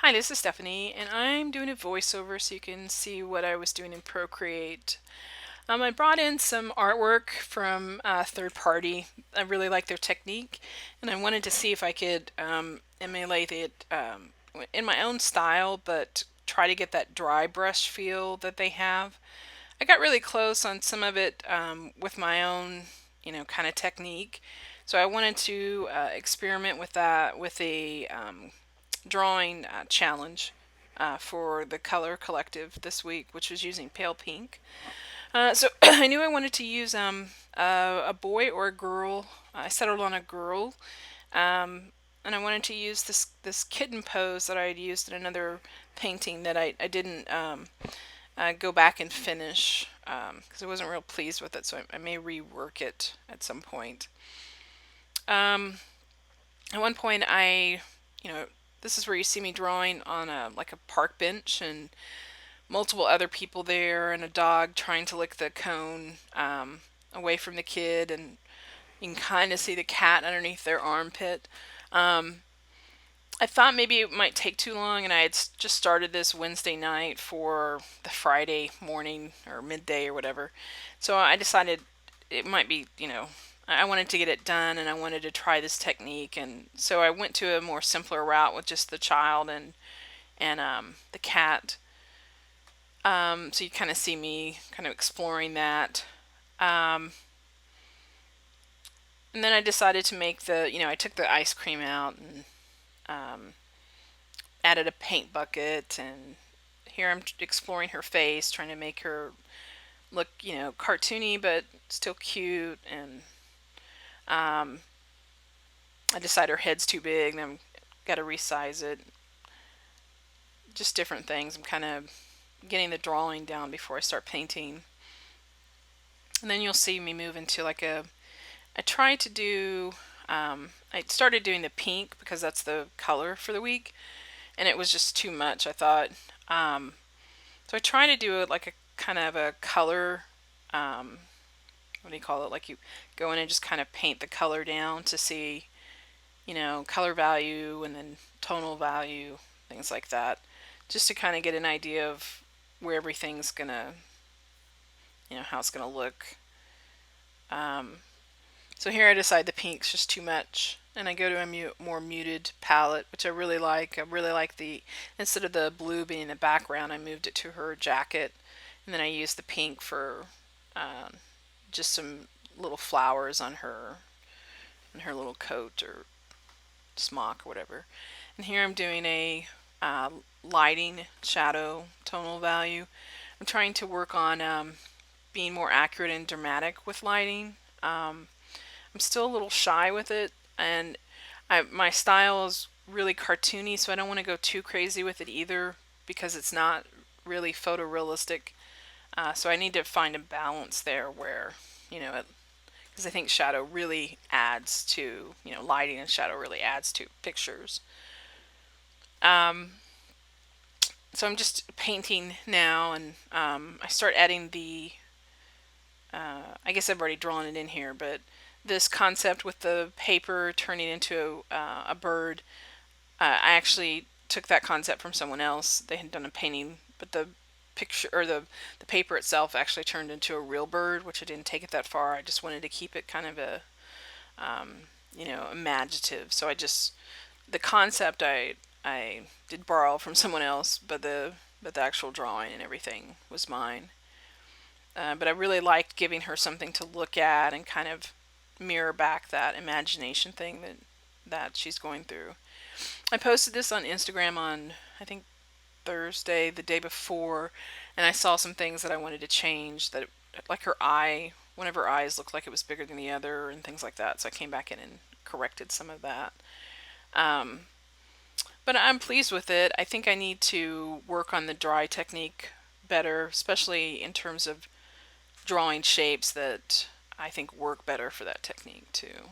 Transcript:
Hi, this is Stephanie, and I'm doing a voiceover so you can see what I was doing in Procreate. I brought in some artwork from third party. I really like their technique, and I wanted to see if I could emulate it in my own style, but try to get that dry brush feel that they have. I got really close on some of it with my own, kind of technique. So I wanted to experiment with that with a drawing challenge for the color collective this week, which was using pale pink. So I knew I wanted to use a boy or a girl. I settled on a girl, and I wanted to use this kitten pose that I had used in another painting that I didn't go back and finish because I wasn't real pleased with it. So I may rework it at some point. Um, at one point, you know, this is where you see me drawing on a like a park bench and multiple other people there and a dog trying to lick the cone away from the kid, and you can kind of see the cat underneath their armpit. Um, I thought maybe it might take too long, and I had just started this Wednesday night for the Friday morning or midday or whatever. So I decided it might be, I wanted to get it done and I wanted to try this technique. And so I went to a more simpler route with just the child and the cat. So you kind of see me kind of exploring that. Um, and then I decided to make I took the ice cream out and um, added a paint bucket, and here I'm exploring her face, trying to make her look, cartoony but still cute. And um, I decide her head's too big, and I'm got to resize it. Just different things. I'm kind of getting the drawing down before I start painting. And then you'll see me move into I tried to do, I started doing the pink because that's the color for the week, and it was just too much, I thought. Um, So I try to do it like a kind of a color, um, what do you call it? Like you go in and just kind of paint the color down to see, color value and then tonal value, things like that, just to kind of get an idea of where everything's gonna, how it's gonna look. Um, so here I decide the pink's just too much, and I go to a more muted palette, which I really like. I really like instead of the blue being in the background, I moved it to her jacket, and then I used the pink for um, just some little flowers on her little coat or smock or whatever. And here I'm doing a uh, lighting shadow tonal value. I'm trying to work on being more accurate and dramatic with lighting. I'm still a little shy with it, and my style is really cartoony, so I don't want to go too crazy with it either because it's not really photorealistic. So I need to find a balance there where, because I think shadow really adds to, lighting and shadow really adds to pictures. Um, so I'm just painting now, and I start adding I guess I've already drawn it in here, but this concept with the paper turning into a bird, I actually took that concept from someone else. They had done a painting, but the picture or the paper itself actually turned into a real bird, which I didn't take it that far. I just wanted to keep it kind of a imaginative. So the concept I did borrow from someone else, but the actual drawing and everything was mine. But I really liked giving her something to look at and kind of mirror back that imagination thing that she's going through. I posted this on Instagram on, I think, Thursday, the day before, and I saw some things that I wanted to change, that like her eye, one of her eyes looked like it was bigger than the other and things like that. So I came back in and corrected some of that. Um, but I'm pleased with it. I think I need to work on the dry technique better, especially in terms of drawing shapes that I think work better for that technique too.